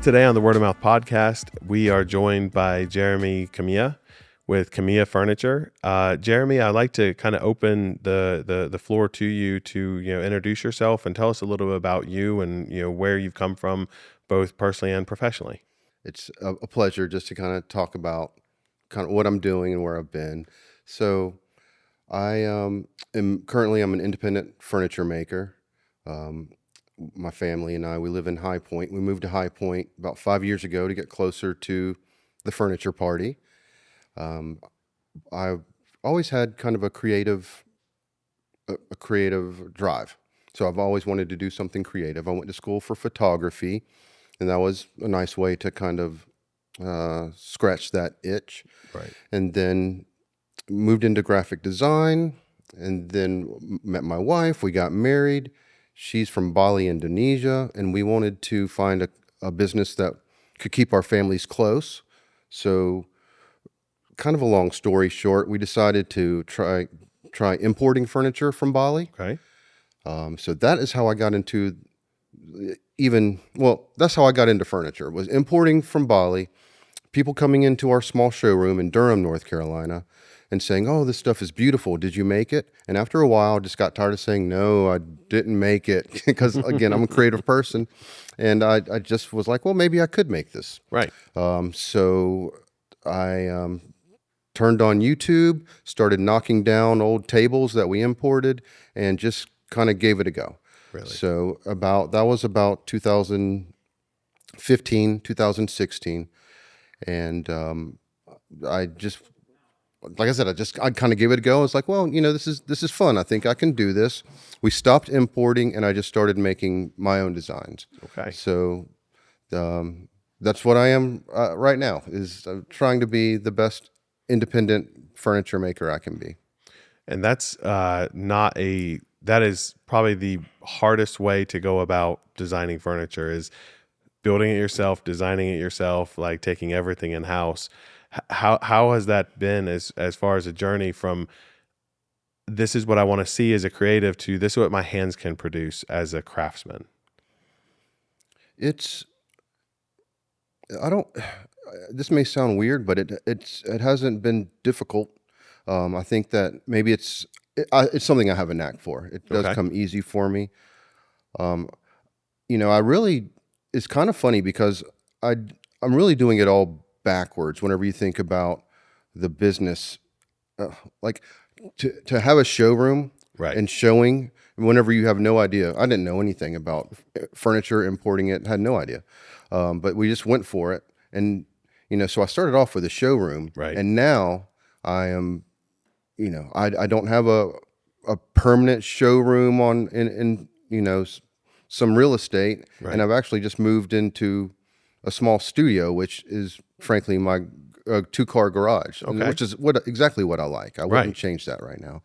Today on the Word of Mouth podcast, we are joined by Jeremy Kamiya with Kamiya Furniture. Jeremy, I'd like to kind of open the floor to you to introduce yourself and tell us a little bit about you and where you've come from, both personally and professionally. It's a pleasure just to kind of talk about kind of what I'm doing and where I've been. So I am currently I'm an independent furniture maker. Um, my family and I, we live in High Point. We moved to High Point about 5 years ago to get closer to the furniture party. Um, I've always had kind of a creative drive. So I've always wanted to do something creative. I went to school for photography, and that was a nice way to kind of scratch that itch. Right. And then moved into graphic design, and then met my wife. We got married. She's from Bali, Indonesia, and we wanted to find a business that could keep our families close. So, kind of a long story short, we decided to try importing furniture from Bali. Okay. So that is how I got into that's how I got into furniture, was importing from Bali, people coming into our small showroom in Durham, North Carolina, and saying, "Oh, this stuff is beautiful. Did you make it?" And after a while, I just got tired of saying, "No, I didn't make it," because again, I'm a creative person, and I just was like, "Well, maybe I could make this." Right. So I turned on YouTube, started knocking down old tables that we imported, and just kind of gave it a go. Really. So that was about 2015, 2016, and I just, like I said, I kind of gave it a go. I was like, well, this is fun. I think I can do this. We stopped importing, and I just started making my own designs. Okay. So that's what I am right now, is trying to be the best independent furniture maker I can be. And that's that is probably the hardest way to go about designing furniture, is building it yourself, designing it yourself, like taking everything in house. How has that been as far as a journey from this is what I want to see as a creative to this is what my hands can produce as a craftsman? It's I don't. This may sound weird, but it hasn't been difficult. I think that maybe it's something I have a knack for. It does Okay. come easy for me. Um, I really, it's kind of funny because I'm really doing it all backwards. Whenever you think about the business, like to have a showroom Right. and showing, whenever you have no idea. I didn't know anything about furniture, importing it, had no idea. But we just went for it. And, so I started off with a showroom. Right. And now I am, I don't have a permanent showroom in some real estate. Right. And I've actually just moved into a small studio, which is frankly my 2-car garage, Okay. which is exactly what I like. I wouldn't Right. change that right now.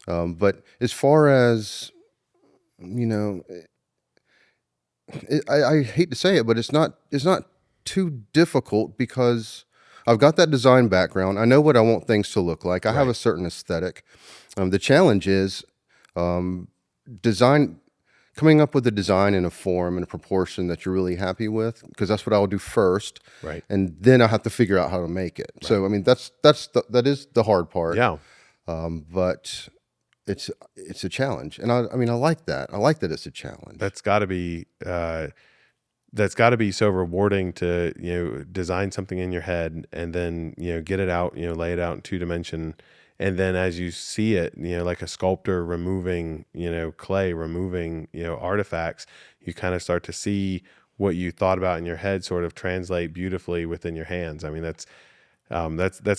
But as far as, I hate to say it, but it's not too difficult because I've got that design background. I know what I want things to look like. I have Right. a certain aesthetic. The challenge is design, coming up with a design in a form and a proportion that you're really happy with, because that's what I'll do first. Right. And then I have to figure out how to make it. Right. So I mean, that is the hard part. Yeah. But it's a challenge, and I mean I like that. I like that it's a challenge. That's got to be so rewarding to design something in your head and then get it out, lay it out in 2 dimension, and then as you see it, like a sculptor removing clay, removing artifacts, you kind of start to see what you thought about in your head sort of translate beautifully within your hands. I mean, that's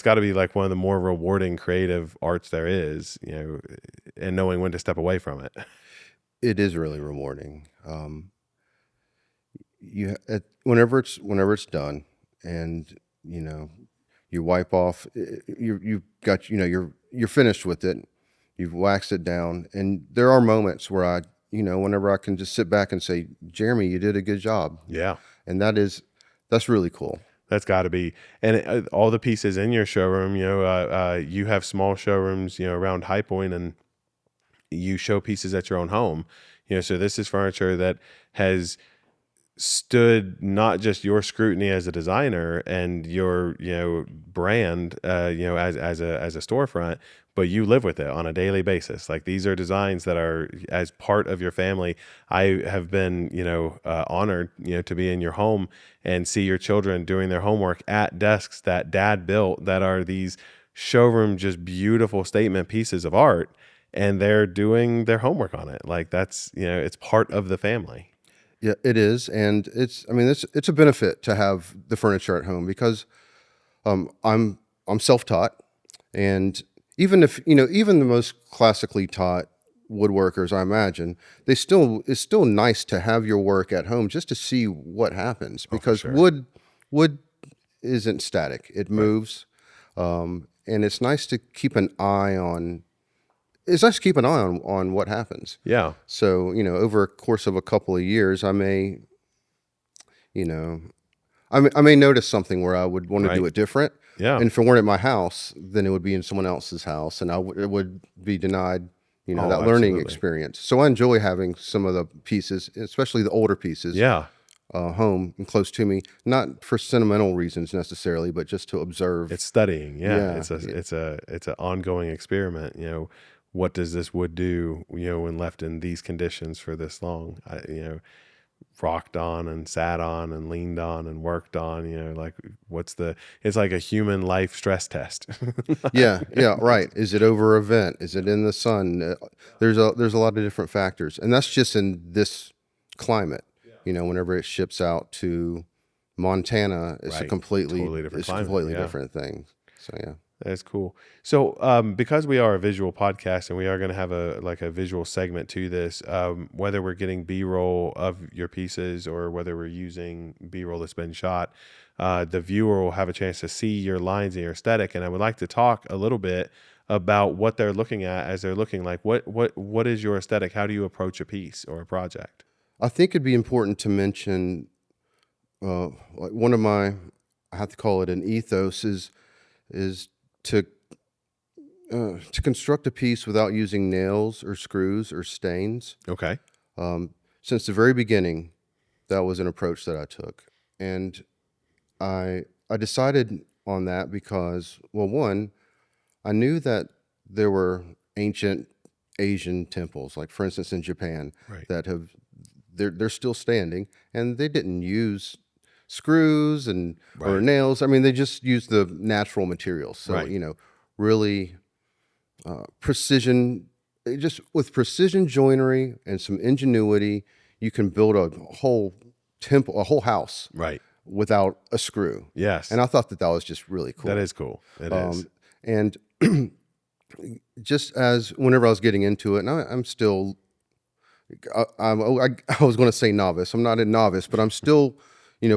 got to be like one of the more rewarding creative arts there is, and knowing when to step away from it. It is really rewarding. Whenever it's done, and you wipe off, you've got you're finished with it. You've waxed it down, and there are moments where whenever I can just sit back and say, "Jeremy, you did a good job." Yeah. And that's really cool. That's got to be, and all the pieces in your showroom. You have small showrooms, around High Point, and you show pieces at your own home. So this is furniture that has stood not just your scrutiny as a designer and your brand as a storefront, but you live with it on a daily basis. Like, these are designs that are as part of your family. I have been honored to be in your home and see your children doing their homework at desks that dad built, that are these showroom, just beautiful statement pieces of art, and they're doing their homework on it. Like, that's it's part of the family. Yeah, it is, and I mean, it's a benefit to have the furniture at home because I'm self-taught, and even if even the most classically taught woodworkers, I imagine, it's still nice to have your work at home just to see what happens, Oh, for because sure. wood isn't static; it Right. moves, and it's nice to keep an eye on. It's nice to keep an eye on what happens. Yeah. So, over a course of a couple of years, you know, I may notice something where I would want to do Right. it different. Yeah. And if it weren't at my house, then it would be in someone else's house, and it would be denied, Oh, that learning absolutely. experience. So I enjoy having some of the pieces, especially the older pieces, Yeah. home and close to me, not for sentimental reasons necessarily, but just to observe. It's studying. Yeah. Yeah, It's an ongoing experiment. What does this wood do, when left in these conditions for this long? Rocked on and sat on and leaned on and worked on, like, it's like a human life stress test. yeah, right. Is it over a vent? Is it in the sun? There's a lot of different factors, and that's just in this climate. Whenever it ships out to Montana, Right. Totally different it's a climate. completely Yeah. different thing. So yeah. That's cool. So, because we are a visual podcast and we are going to have a visual segment to this, whether we're getting B-roll of your pieces or whether we're using B-roll that's been shot, the viewer will have a chance to see your lines and your aesthetic. And I would like to talk a little bit about what they're looking at as they're looking. Like, what is your aesthetic? How do you approach a piece or a project? I think it'd be important to mention, like one of my, I have to call it an ethos, is to construct a piece without using nails or screws or stains. Okay. Since the very beginning, that was an approach that I took, and I decided on that because, well, one, I knew that there were ancient Asian temples, like for instance in Japan, Right. that they're still standing, and they didn't use screws and or Right. nails. I mean, they just used the natural materials. So Right. really precision. Just with precision joinery and some ingenuity, you can build a whole temple, a whole house Right. without a screw. Yes. And I thought that was just really cool. That is cool. It is. And just as whenever I was getting into it, and I'm still, I was going to say novice. I'm not a novice, but I'm still,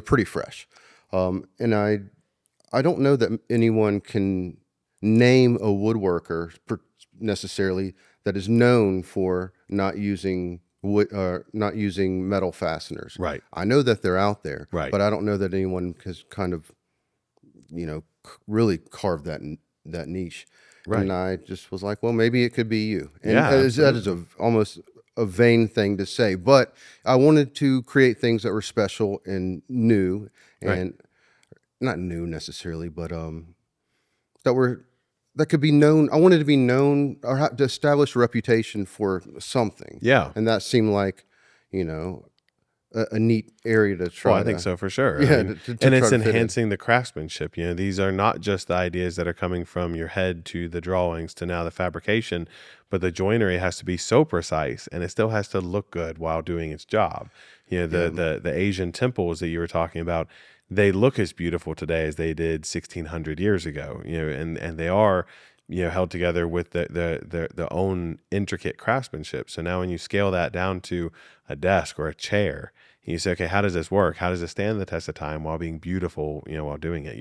pretty fresh. And I don't know that anyone can name a woodworker necessarily that is known for not using wood, not using metal fasteners. Right. I know that they're out there, Right. but I don't know that anyone has kind of, really carved that niche. Right. And I just was like, well, maybe it could be you. And Yeah, that is almost a vain thing to say, but I wanted to create things that were special and new, Right. and not new necessarily, but that could be known. I wanted to be known or to establish a reputation for something. Yeah. And that seemed like, a neat area to try. Well, I think so for sure. Yeah, I mean, to and try it's to fit in. enhancing the craftsmanship. These are not just the ideas that are coming from your head to the drawings to now the fabrication, but the joinery has to be so precise and it still has to look good while doing its job. The Asian temples that you were talking about, they look as beautiful today as they did 1600 years ago. And they are held together with their own intricate craftsmanship. So now when you scale that down to a desk or a chair, you say, okay, how does this work? How does it stand the test of time while being beautiful, while doing it?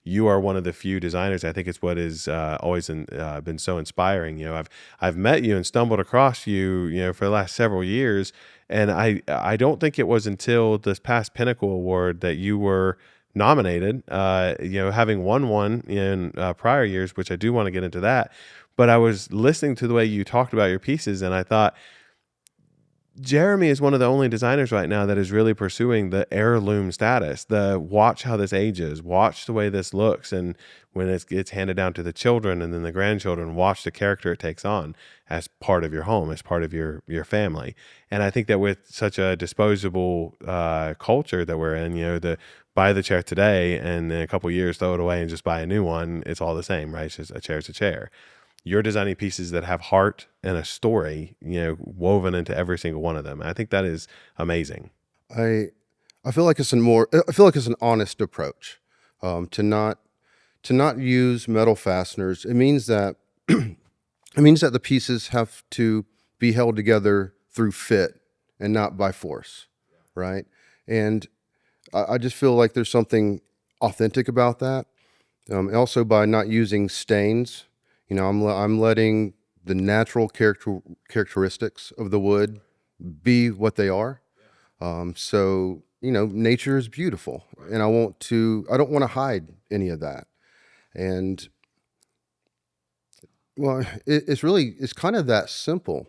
You are one of the few designers. I think it's what has always been so inspiring. I've met you and stumbled across you, for the last several years. And I don't think it was until this past Pinnacle Award that you were nominated, having won one in prior years, which I do want to get into that. But I was listening to the way you talked about your pieces, and I thought Jeremy is one of the only designers right now that is really pursuing the heirloom status. The watch how this ages, watch the way this looks, and when it gets handed down to the children and then the grandchildren, watch the character it takes on as part of your home, as part of your family. And I think that with such a disposable culture that we're in, the buy the chair today and in a couple years throw it away and just buy a new one, it's all the same, right? It's just a chair's a chair. You're designing pieces that have heart and a story, woven into every single one of them. And I think that is amazing. I I feel like I feel like it's an honest approach, to not use metal fasteners. It means that the pieces have to be held together through fit and not by force, right? And I just feel like there's something authentic about that. Also, by not using stains, I'm letting the natural characteristics of the wood be what they are. So nature is beautiful, and I don't want to hide any of that. And well, it's kind of that simple.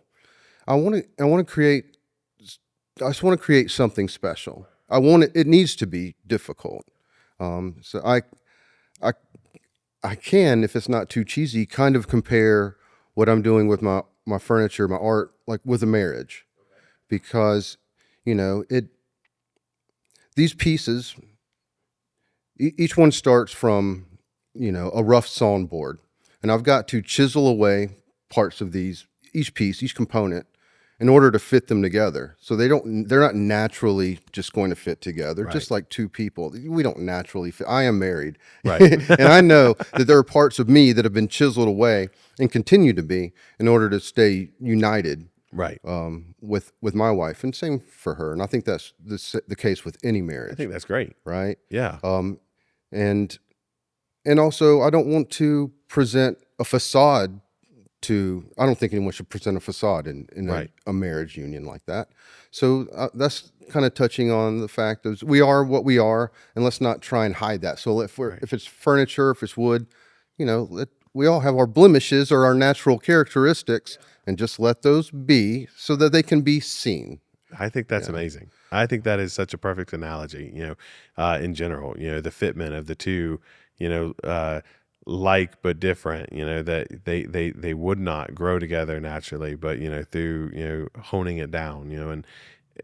I want to create. I just want to create something special. I want it. It needs to be difficult. So I I can, if it's not too cheesy, kind of compare what I'm doing with my furniture, my art, like with a marriage, because it these pieces, each one starts from a rough sawn board, and I've got to chisel away parts of each piece, each component, in order to fit them together. So they're not naturally just going to fit together, Right. just like two people. We don't naturally fit. I am married. Right. And I know that there are parts of me that have been chiseled away and continue to be in order to stay united, Right. with my wife, and same for her. And I think that's the case with any I think marriage, that's great. right? Yeah. And also, I don't want to present a facade I don't think anyone should present a facade in Right. a marriage union like that. So that's kind of touching on the fact that we are what we are, and let's not try and hide that. So Right. if it's furniture, if it's wood, we all have our blemishes or our natural characteristics, and just let those be so that they can be seen. I think that's Yeah. amazing. I think that is such a perfect analogy, in general, the fitment of the two, you know, uh, like but different, that they would not grow together naturally, but, through, honing it down, and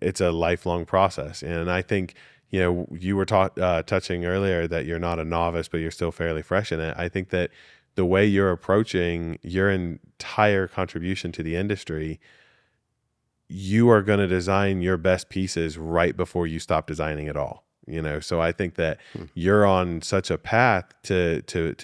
it's a lifelong process. And I think, you were touching earlier that you're not a novice, but you're still fairly fresh in it. I think that the way you're approaching your entire contribution to the industry, you are going to design your best pieces right before you stop designing at all. So I think that Hmm. you're on such a path to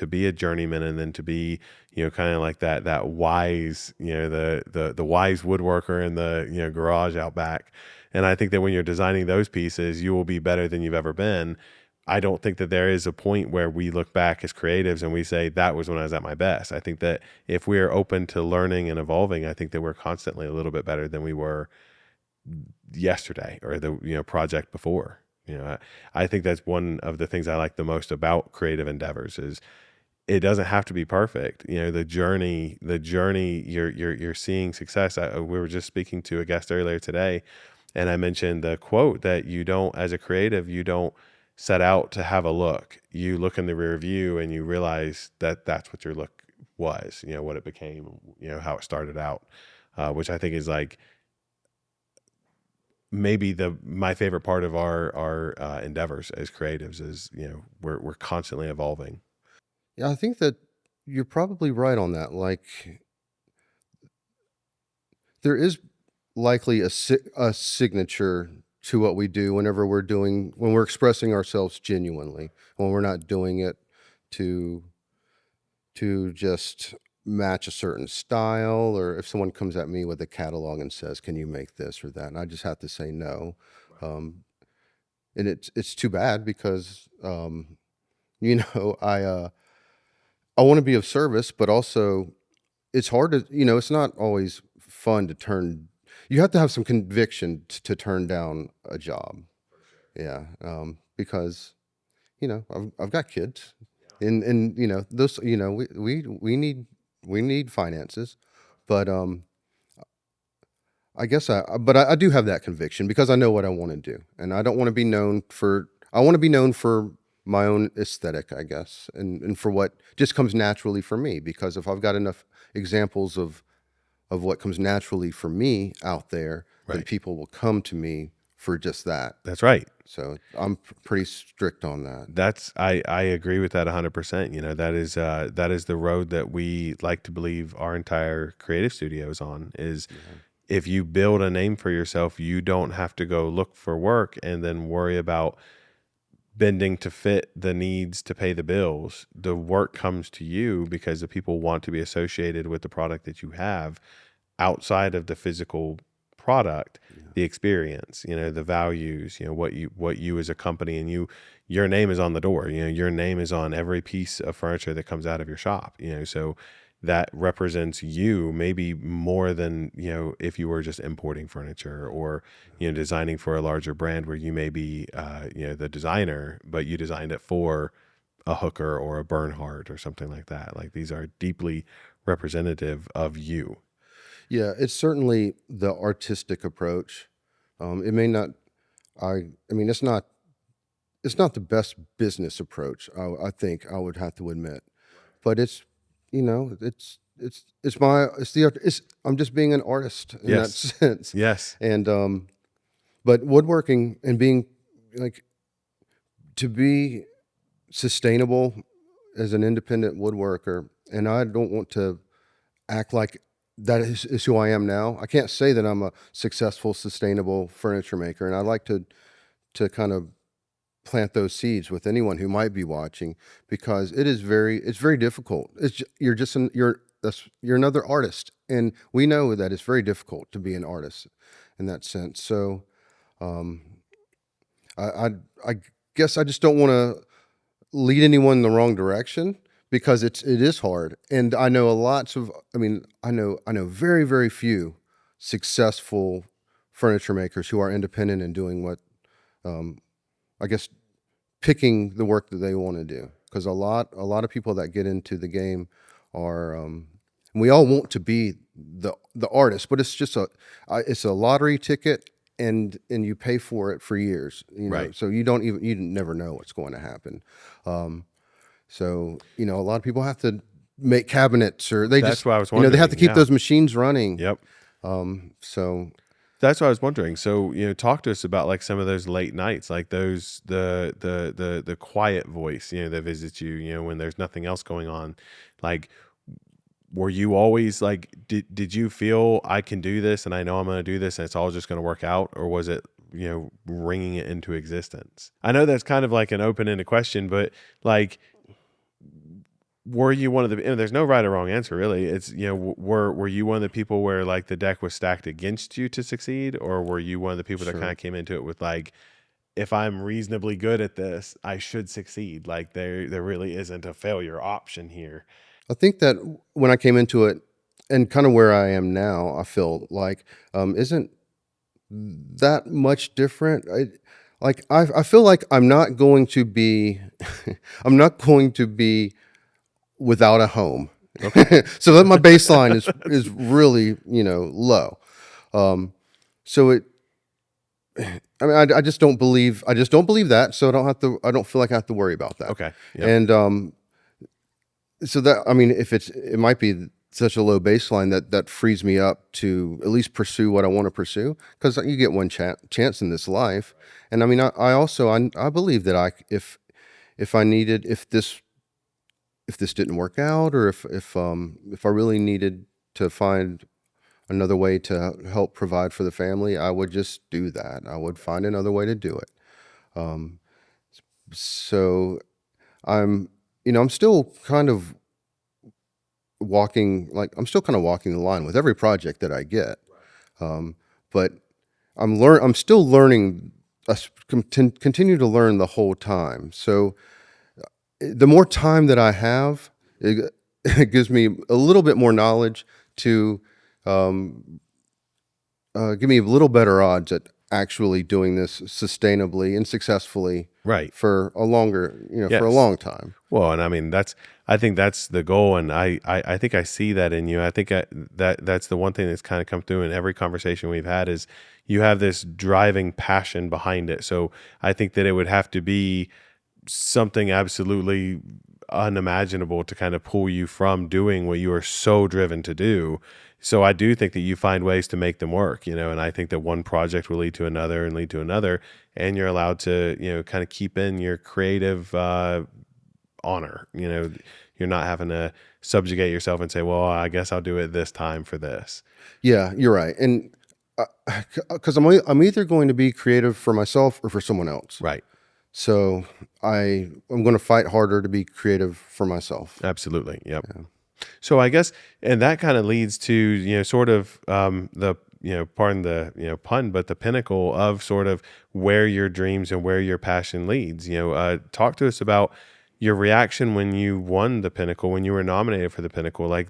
be a journeyman, and then to be, kind of like that wise, the wise woodworker in the, garage out back. And I think that when you're designing those pieces, you will be better than you've ever been. I don't think that there is a point where we look back as creatives and we say that was when I was at my best. I think that if we are open to learning and evolving, I think that we're constantly a little bit better than we were yesterday or the project before. I think that's one of the things I like the most about creative endeavors is it doesn't have to be perfect. The journey, you're seeing success. We were just speaking to a guest earlier today, and I mentioned the quote that you don't, as a creative, you don't set out to have a look. You look in the rear view and you realize that that's what your look was, what it became, how it started out, which I think is like maybe my favorite part of our endeavors as creatives is, we're constantly evolving. Yeah, I think that you're probably right on that. Like, there is likely a signature to what we do when we're expressing ourselves genuinely, when we're not doing it to just match a certain style, or if someone comes at me with a catalog and says, "Can you make this or that?" and I just have to say no. Um, and it's too bad because I want to be of service, but also it's hard to it's not always fun to turn. You have to have some conviction to turn down a job. Yeah, because I've got kids, and those we need finances, but I guess but I do have that conviction because I know what I want to do, and I don't want to be known for. I want to be known for my own aesthetic, I guess, and for what just comes naturally for me. Because if I've got enough examples of what comes naturally for me out there, then Right. people will come to me for just that. That's right. So I'm pretty strict on that. I agree with that 100%. You know, that is the road that we like to believe our entire creative studio is on, is if you build a name for yourself, you don't have to go look for work and then worry about bending to fit the needs to pay the bills. The work comes to you because the people want to be associated with the product that you have outside of the physical product, the experience, you know, the values, you know, what you as a company, and your name is on the door, you know, your name is on every piece of furniture that comes out of your shop, you know, so that represents you maybe more than, you know, if you were just importing furniture or, you know, designing for a larger brand where you may be, you know, the designer, but you designed it for a Hooker or a Bernhardt or something like that. Like, these are deeply representative of you. Yeah, it's certainly the artistic approach. It may not. I mean, it's not the best business approach. I think I would have to admit, but it's, you know, it's I'm just being an artist in that Yes. sense. Yes. And but woodworking and being like, to be sustainable as an independent woodworker, and I don't want to act like that is who I am now. I can't say that I'm a successful, sustainable furniture maker, and I'd like to kind of plant those seeds with anyone who might be watching, because it's very difficult. You're another artist, and we know that it's very difficult to be an artist in that sense. So um, I guess I just don't want to lead anyone in the wrong direction, because it is hard. And I know I know very, very few successful furniture makers who are independent and doing what, I guess, picking the work that they want to do. Because a lot of people that get into the game are, we all want to be the artist, but it's a lottery ticket, and you pay for it for years, you know. Right. So you never know what's going to happen. So, you know, a lot of people have to make cabinets, or That's what I was you know, they have to wondering. keep Yeah. those machines running. Yep. So That's what I was wondering. So, you know, talk to us about like some of those late nights, like those the quiet voice, you know, that visits you, you know, when there's nothing else going on. Like, were you always like, did you feel I can do this and I know I'm going to do this and it's all just going to work out, or was it, you know, bringing it into existence? I know that's kind of like an open-ended question, but like, were you one of the, you know, there's no right or wrong answer really. It's, you know, were you one of the people where like the deck was stacked against you to succeed, or were you one of the people that kind sure. of came into it with like, if I'm reasonably good at this, I should succeed. Like, there really isn't a failure option here. I think that when I came into it, and kind of where I am now, I feel like isn't that much different. I feel like I'm not going to be I'm not going to be without a home. Okay. So that my baseline is really, you know, low. So it I mean, I just don't believe that. So I don't feel like I have to worry about that. Okay. Yep. And so that, I mean, it might be such a low baseline that frees me up to at least pursue what I want to pursue, because you get one chance in this life. And I mean, I also I believe that if I needed, if this didn't work out, or if I really needed to find another way to help provide for the family, I would just do that. I would find another way to do it. Um, so I'm, you know, I'm still kind of walking the line with every project that I get. But I'm still learning, continue to learn the whole time. So the more time that I have, it gives me a little bit more knowledge to give me a little better odds at actually doing this sustainably and successfully Right. for a longer, you know, for a Yes. long time. Well, and I mean I think that's the goal, and I think I see that in you. I think that's the one thing that's kind of come through in every conversation we've had is you have this driving passion behind it. So I think that it would have to be something absolutely unimaginable to kind of pull you from doing what you are so driven to do. So I do think that you find ways to make them work, and I think that one project will lead to another and lead to another, and you're allowed to, kind of keep in your creative honor. You're not having to subjugate yourself and say, well, I guess I'll do it this time for this. Yeah, you're right. And because I'm either going to be creative for myself or for someone else. Right. So I'm going to fight harder to be creative for myself. Absolutely. Yep. Yeah. So I guess, and that kind of leads to, sort of the, pardon the, pun, but the pinnacle of sort of where your dreams and where your passion leads. Talk to us about your reaction when you won the pinnacle, when you were nominated for the pinnacle. Like,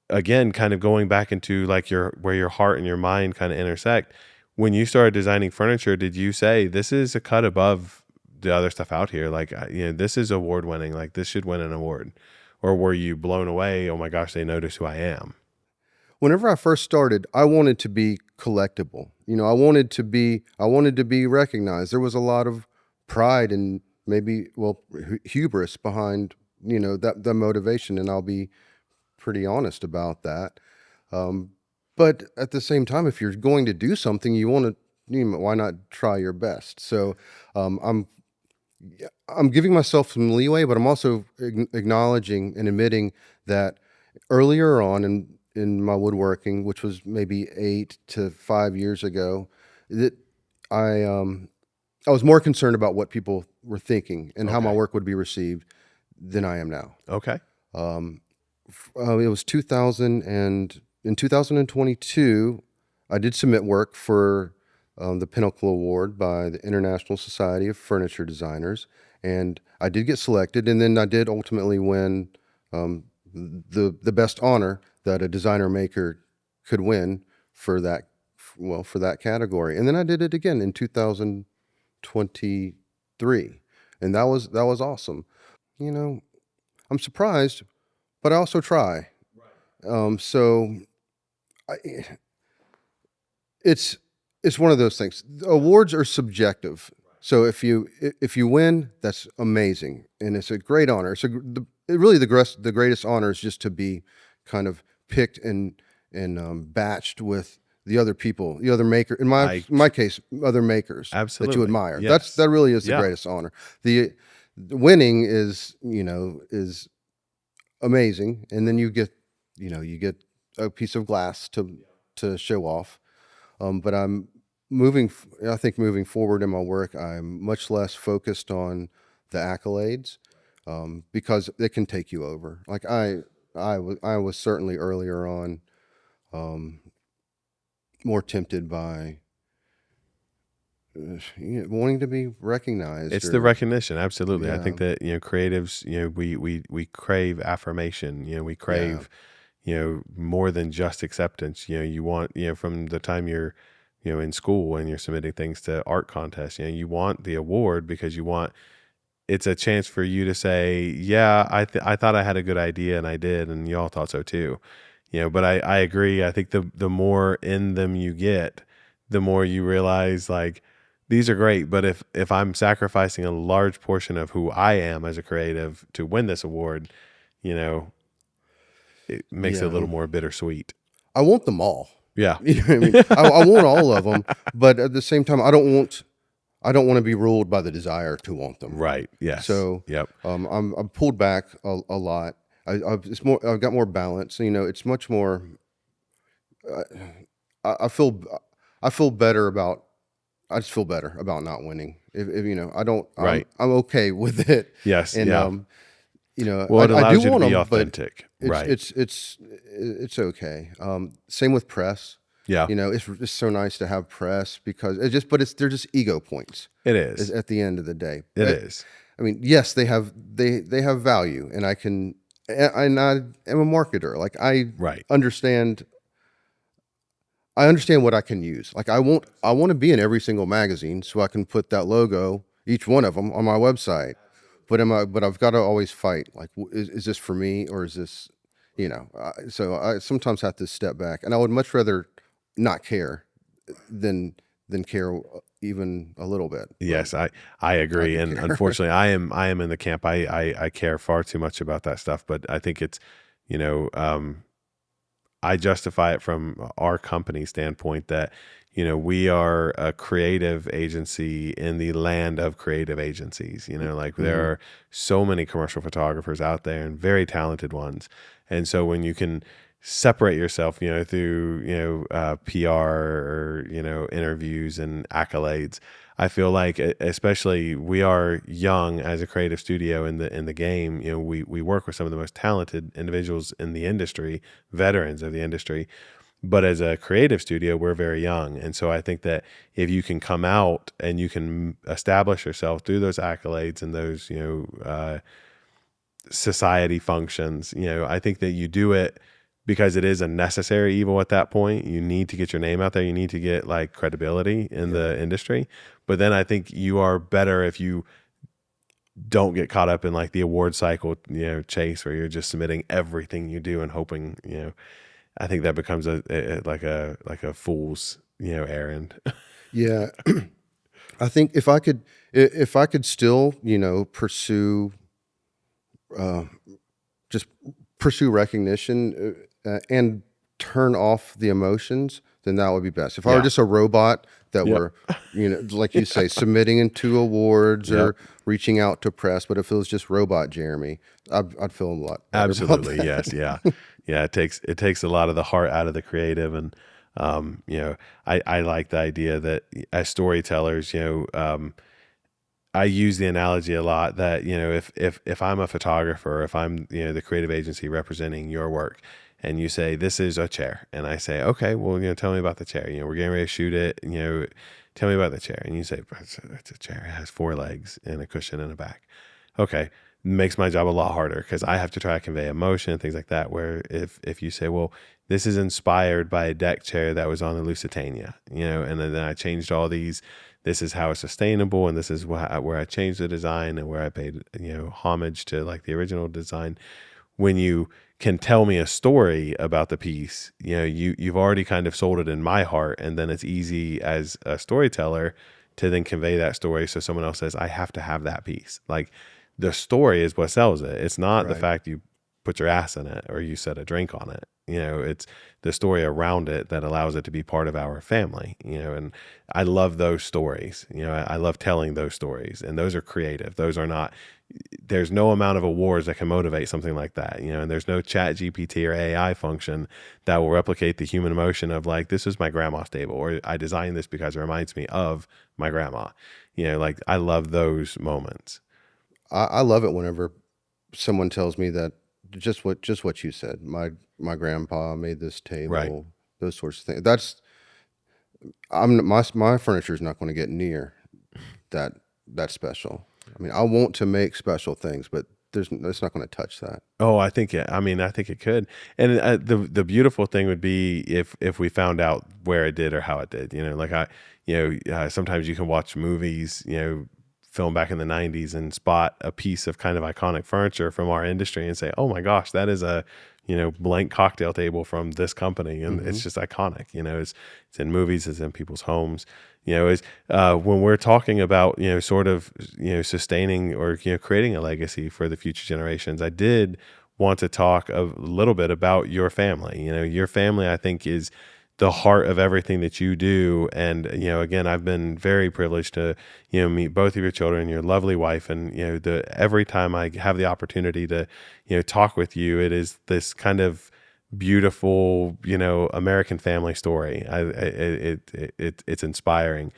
again, kind of going back into like where your heart and your mind kind of intersect. When you started designing furniture, did you say this is a cut above the other stuff out here? Like, this is award winning. Like, this should win an award. Or were you blown away? Oh my gosh, they notice who I am. Whenever I first started, I wanted to be collectible. I wanted to be recognized. There was a lot of pride and maybe, well, hubris behind, that motivation. And I'll be pretty honest about that. But at the same time, if you're going to do something, why not try your best? So I'm giving myself some leeway, but I'm also acknowledging and admitting that earlier on in my woodworking, which was maybe 8 to 5 years ago, that I was more concerned about what people were thinking and how my work would be received than I am now. Okay. It was 2000, and in 2022, I did submit work for the Pinnacle Award by the International Society of Furniture Designers, and I did get selected, and then I did ultimately win the best honor that a designer maker could win for that category. And then I did it again in 2023, and that was awesome. I'm surprised, but I also try. So it's one of those things. Awards are subjective. So if you win, that's amazing, and it's a great honor. Really the greatest honor is just to be kind of picked and batched with the other people, the other maker. In my case, other makers absolutely. That you admire. Yes. That really is the greatest honor. The winning is amazing, and then you get a piece of glass to show off. But I think moving forward in my work, I'm much less focused on the accolades, because it can take you over. Like I was certainly earlier on, more tempted by wanting to be recognized. It's the recognition. Absolutely. Yeah. I think that, creatives, we crave affirmation, we crave, more than just acceptance. You want, from the time you're, in school and you're submitting things to art contests, you want the award because it's a chance for you to say, yeah, I thought I had a good idea and I did, and y'all thought so too. But I agree. I think the more in them you get, the more you realize like these are great, but if I'm sacrificing a large portion of who I am as a creative to win this award, it makes it a little more bittersweet. I want them all. Yeah. You know what I mean? I want all of them, but at the same time, I don't want to be ruled by the desire to want them. Right. Yes. So, yep. I'm pulled back a lot. I've got more balance. It's much more. I feel better about. I just feel better about not winning. If I don't. Right. I'm okay with it. Yes. And yeah. Well, it allows I do you want to be them, authentic. Right. It's okay. Same with press. Yeah. It's just so nice to have press because they're just ego points. It is at the end of the day. It is. I mean, yes, they have value, and I am a marketer. Like I understand. I understand what I can use. Like I want to be in every single magazine so I can put that logo, each one of them, on my website. but am I? But I've got to always fight. Like, is this for me or is this, So I sometimes have to step back, and I would much rather not care than care even a little bit. But Yes, I I agree, do and care. unfortunately, I am in the camp. I care far too much about that stuff, but I think it's, you know, I justify it from our company standpoint that, we are a creative agency in the land of creative agencies. Like there Hmm. are so many commercial photographers out there and very talented ones. And so when you can separate yourself, through, PR or, interviews and accolades, I feel like, especially we are young as a creative studio in the game. We work with some of the most talented individuals in the industry, veterans of the industry. But as a creative studio, we're very young. And so I think that if you can come out and you can establish yourself through those accolades and those, society functions, I think that you do it because it is a necessary evil at that point. You need to get your name out there. You need to get like credibility in Yeah. the industry. But then I think you are better if you don't get caught up in like the award cycle, chase where you're just submitting everything you do and hoping, I think that becomes like a fool's, errand. Yeah. I think if I could still, pursue, uh, just pursue recognition, and turn off the emotions, then that would be best. If I were Yeah. just a robot that Yep. were, like you say, submitting into awards Yep. or reaching out to press, but if it was just robot Jeremy, I'd feel a lot better about Absolutely. Yes. that. Yeah. Yeah. It takes a lot of the heart out of the creative. And, I like the idea that as storytellers, I use the analogy a lot that, if I'm a photographer, if I'm, the creative agency representing your work, and you say, this is a chair, and I say, okay, well, tell me about the chair. We're getting ready to shoot it, tell me about the chair. And you say, it's a chair. It has four legs and a cushion and a back. Okay. Makes my job a lot harder because I have to try to convey emotion and things like that. Where if you say, well, this is inspired by a deck chair that was on the Lusitania, and then I changed all these. This is how it's sustainable, and this is where I changed the design and where I paid, homage to like the original design. When you can tell me a story about the piece, you've already kind of sold it in my heart, and then it's easy as a storyteller to then convey that story. So someone else says, I have to have that piece. Like the story is what sells it. It's not the Right. fact you put your ass in it or you set a drink on it. It's the story around it that allows it to be part of our family, and I love those stories. I love telling those stories, and those are creative. Those are not, there's no amount of awards that can motivate something like that, and there's no chat GPT or AI function that will replicate the human emotion of like, this is my grandma's table, or I designed this because it reminds me of my grandma. Like I love those moments. I love it whenever someone tells me that just what you said. My grandpa made this Right. table, those sorts of things. My furniture is not going to get near that special. I mean, I want to make special things, but it's not going to touch that. Oh, I think it. I mean, I think it could. And the beautiful thing would be if we found out where it did or how it did. Like sometimes you can watch movies, film back in the '90s and spot a piece of kind of iconic furniture from our industry and say, oh my gosh, that is a blank cocktail table from this company, and Hmm. it's just iconic. It's in movies, it's in people's homes. Is when we're talking about sort of sustaining or creating a legacy for the future generations. I did want to talk a little bit about your family. Your family, I think, is the heart of everything that you do. And, again, I've been very privileged to, meet both of your children, your lovely wife. And, every time I have the opportunity to, talk with you, it is this kind of beautiful, American family story. It's inspiring.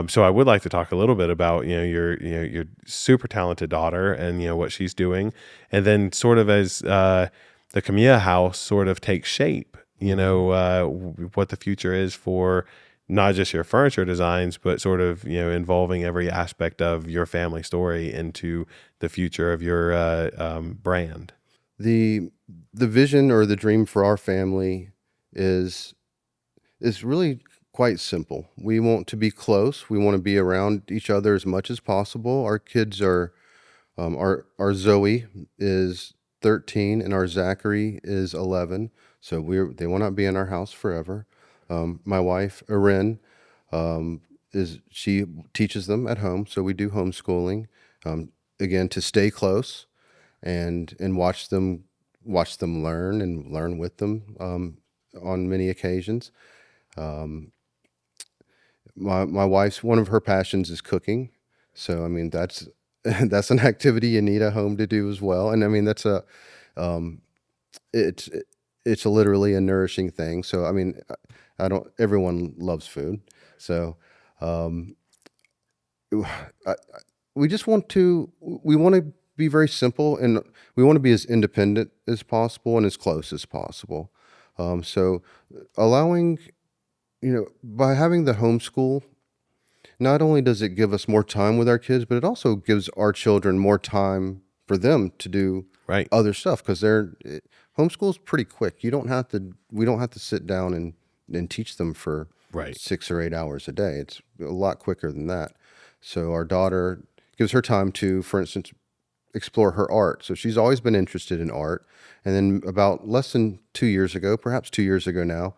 So I would like to talk a little bit about, your super talented daughter and, what she's doing. And then sort of as, the Kamiya house sort of takes shape, Hmm. what the future is for not just your furniture designs, but sort of, involving every aspect of your family story into the future of your brand. The vision or the dream for our family is really quite simple. We want to be close. We want to be around each other as much as possible. Our kids are Our Zoe is 13 and our Zachary is 11. So they will not be in our house forever. My wife, Erin, she teaches them at home. So we do homeschooling, again, to stay close and watch them learn and learn with them, on many occasions. My wife's one of her passions is cooking. So I mean that's that's an activity you need a home to do as well. And I mean that's a it's it's literally a nourishing thing. So I mean I don't everyone loves food. So um, I, we just want to be very simple, and we want to be as independent as possible and as close as possible. So allowing, by having the homeschool, not only does it give us more time with our kids, but it also gives our children more time for them to do Right. other stuff, because homeschool's pretty quick. We don't have to sit down and teach them for Right. 6 or 8 hours a day. It's a lot quicker than that. So our daughter gives her time to, for instance, explore her art. So she's always been interested in art. And then about less than 2 years ago, perhaps 2 years ago now,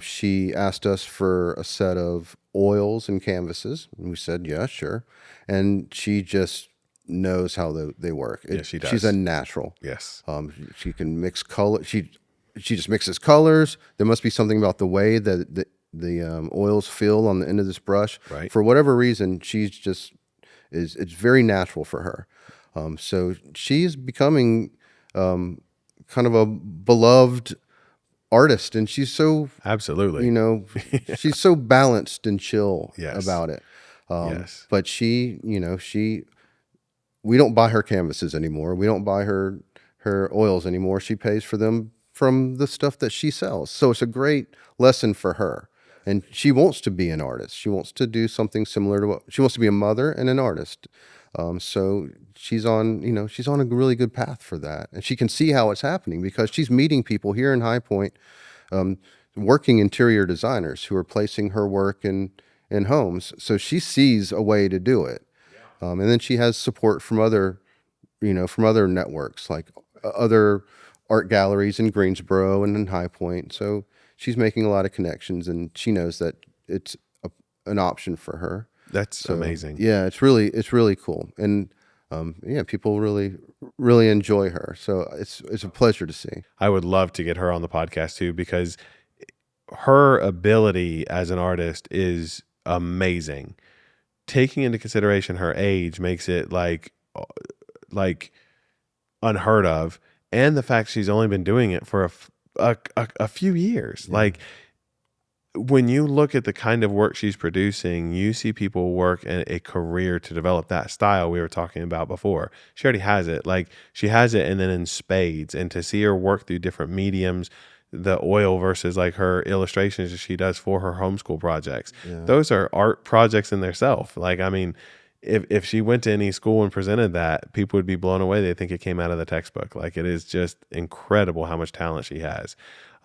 she asked us for a set of oils and canvases. And we said, yeah, sure. And she just knows how they work. Yeah, she does. She's a natural. Yes. She can mix color. She just mixes colors. There must be something about the way that the oils feel on the end of this brush. Right. For whatever reason, she's just it's very natural for her. So she's becoming kind of a beloved artist, and she's so, Absolutely. she's so balanced and chill Yes. about it. Yes. But we don't buy her canvases anymore. We don't buy her oils anymore. She pays for them from the stuff that she sells. So it's a great lesson for her. And she wants to be an artist. She wants to do something similar to what she wants to be, a mother and an artist. So she's on a really good path for that. And she can see how it's happening because she's meeting people here in High Point, working interior designers who are placing her work in homes. So she sees a way to do it. And then she has support from from other networks, like other art galleries in Greensboro and in High Point. So she's making a lot of connections, and she knows that it's an option for her. That's amazing. Yeah, it's really cool, and yeah, people really enjoy her. So it's a pleasure to see. I would love to get her on the podcast too, because her ability as an artist is amazing. Taking into consideration her age makes it like unheard of, and the fact she's only been doing it for a few years. Yeah. Like, when you look at the kind of work she's producing, you see people work in a career to develop that style we were talking about before. She already has it. Like, she has it, and then in spades. And to see her work through different mediums, the oil versus like her illustrations that she does for her homeschool projects, those are art projects in themselves. Like, I mean, if she went to any school and presented that, people would be blown away. They think it came out of the textbook. Like, it is just incredible how much talent she has.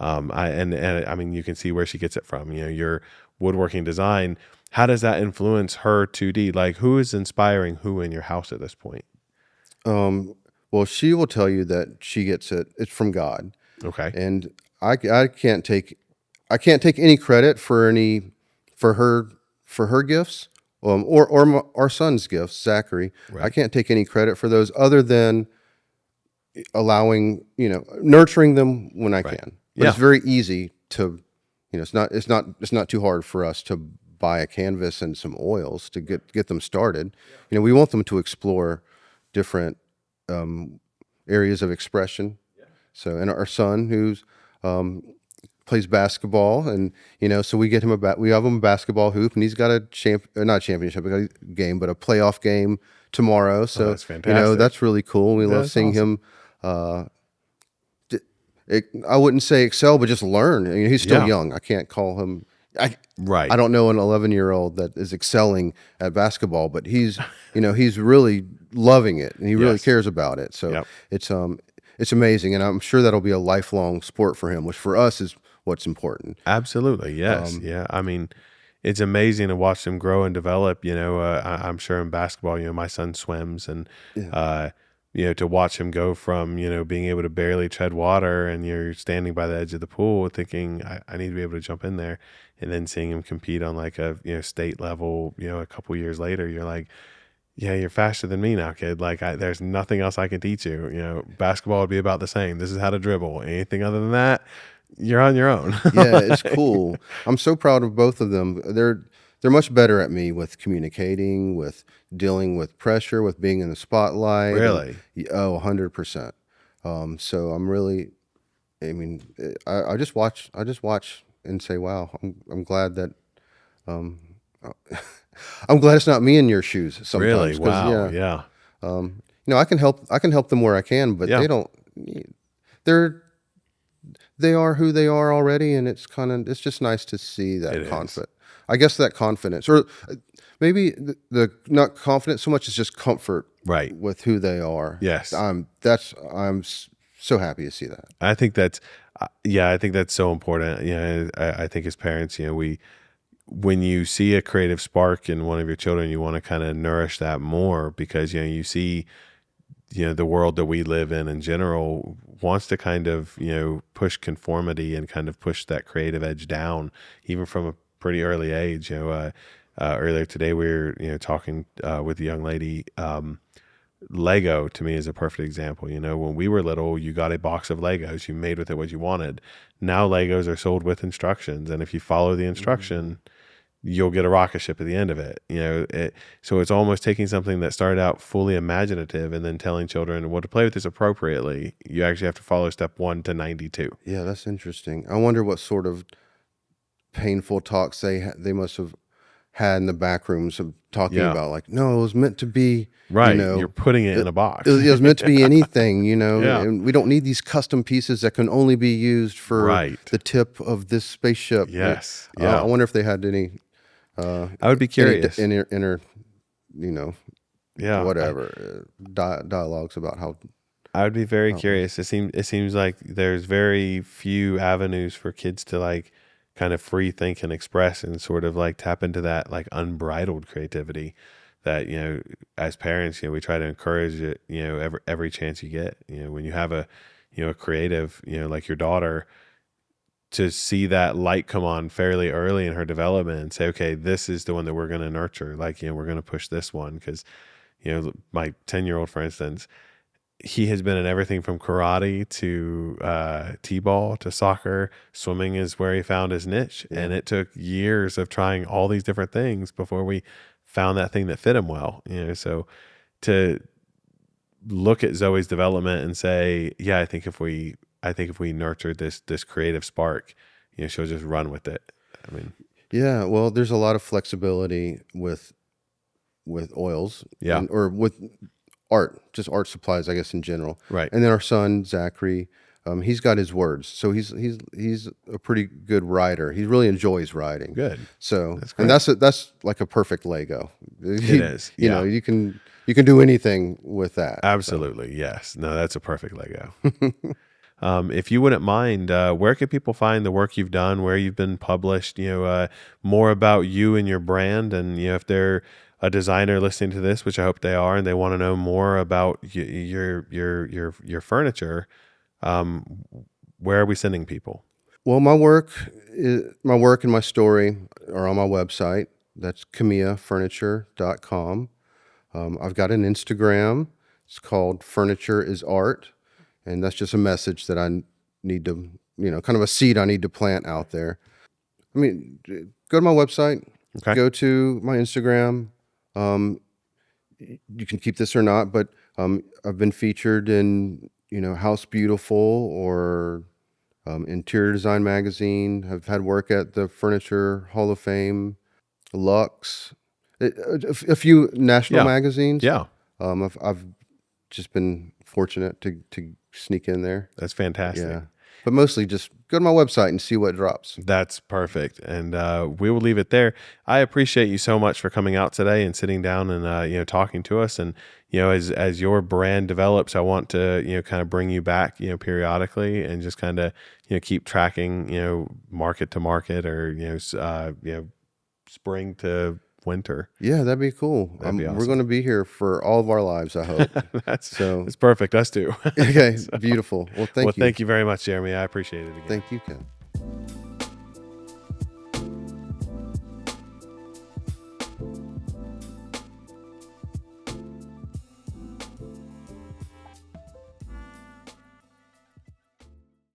I mean, you can see where she gets it from. Your woodworking design. How does that influence her 2D? Like, who is inspiring who in your house at this point? Well, she will tell you that she gets it. It's from God. Okay. And I can't take any credit for her gifts, or our son's gifts, Zachary. Right. I can't take any credit for those other than nurturing them when I can. But it's very easy to, it's not too hard for us to buy a canvas and some oils to get them started. We want them to explore different areas of expression. So, and our son, who's plays basketball, and so we get him we have him a basketball hoop, and he's got a not championship game, but a playoff game tomorrow. So that's fantastic. That's really cool. We love seeing him. I wouldn't say excel, but just learn. He's still young. I can't call him. Right. I don't know an 11-year-old that is excelling at basketball, but he's really loving it, and he really cares about it. So it's amazing, and I'm sure that'll be a lifelong sport for him, which for us is what's important. Absolutely. Yes. I mean, it's amazing to watch them grow and develop. I'm sure in basketball, my son swims, and Yeah. uh, to watch him go from being able to barely tread water, and you're standing by the edge of the pool thinking, I need to be able to jump in there, and then seeing him compete on like a state level, a couple years later, you're like, yeah, you're faster than me now, kid. Like, there's nothing else I can teach you. Basketball would be about the same. This is how to dribble. Anything other than that, you're on your own. Yeah, it's Like, cool. I'm so proud of both of them. They're much better at me with communicating, with dealing with pressure, with being in the spotlight, and really, 100%. So I'm really, I mean, I just watch, and say, wow, I'm glad that, um, I'm glad it's not me in your shoes really, sometimes, because wow, yeah, yeah, I can help them where I can, but yeah, they don't. They're they are who they are already, and it's just nice to see it that is. confidence. I guess that confidence, or maybe the not confidence so much as just comfort Right. with who they are. Yes. I'm so happy to see that. I think that's, yeah, I think that's so important. I think as parents, when you see a creative spark in one of your children, you want to kind of nourish that more, because, you see, the world that we live in general wants to kind of, push conformity and kind of push that creative edge down, even from a pretty early age. Earlier today, we were, talking with a young lady. Lego to me is a perfect example. When we were little, you got a box of Legos, you made with it what you wanted. Now Legos are sold with instructions, and if you follow the Mhm. instruction, you'll get a rocket ship at the end of it. So it's almost taking something that started out fully imaginative and then telling children, well, to play with this appropriately, you actually have to follow step 1 to 92. Yeah, that's interesting. I wonder what sort of painful talks they must have had in the back rooms of talking Yeah, about, like, no, it was meant to be, you right. You're know, putting it it, in a box. it was meant to be anything, Yeah, and we don't need these custom pieces that can only be used for right. the tip of this spaceship. Yes, I yeah. wonder if they had uh, I would be any curious. inner, you know, Yeah, whatever dialogues about I would be very how it was. curious. It seems like there's very few avenues for kids to like kind of free think and express and sort of like tap into that like unbridled creativity that, as parents, we try to encourage it, every chance you get. When you have a creative, like your daughter, to see that light come on fairly early in her development and say, okay, this is the one that we're going to nurture. Like, we're going to push this one because, my 10-year-old, for instance, he has been in everything from karate to t-ball to soccer. Swimming is where he found his niche, Yeah. and it took years of trying all these different things before we found that thing that fit him well. So to look at Zoe's development and say, yeah, I think if we nurtured this creative spark, she'll just run with it. I mean, Yeah, well, there's a lot of flexibility with oils, yeah, and or with art, just art supplies, I guess, in general. right, And then our son Zachary, he's got his words, so he's a pretty good writer. He really enjoys writing. good, So, that's and great. that's like a perfect Lego. It is, yeah, You can do anything with that. So, absolutely, yes. No, that's a perfect Lego. If you wouldn't mind, where can people find the work you've done, where you've been published, more about you and your brand? And, if they're a designer listening to this, which I hope they are, and they want to know more about your furniture, um, where are we sending people? well, my work and my story are on my website. That's kamiyafurniture.com. I've got an Instagram. It's called Furniture is Art. And that's just a message that I need to, kind of a seed I need to plant out there. I mean, go to my website, Okay. go to my Instagram. Um, you can keep this or not, but I've been featured in, House Beautiful or Interior Design Magazine. I've had work at the Furniture Hall of Fame, Lux, a few national Yeah. magazines. Yeah. I've just been fortunate to sneak in there. That's fantastic. Yeah. But mostly just go to my website and see what drops. That's perfect. And we will leave it there. I appreciate you so much for coming out today and sitting down and talking to us. And as your brand develops, I want to kind of bring you back periodically and just kind of keep tracking market to market or spring to winter. Yeah, that'd be cool. That'd be We're awesome. going to be here for all of our lives, I hope. So, That's perfect. Us too. okay, So, beautiful. Well, well, thank you. thank you very much, Jeremy. I appreciate it again. Thank you, Ken.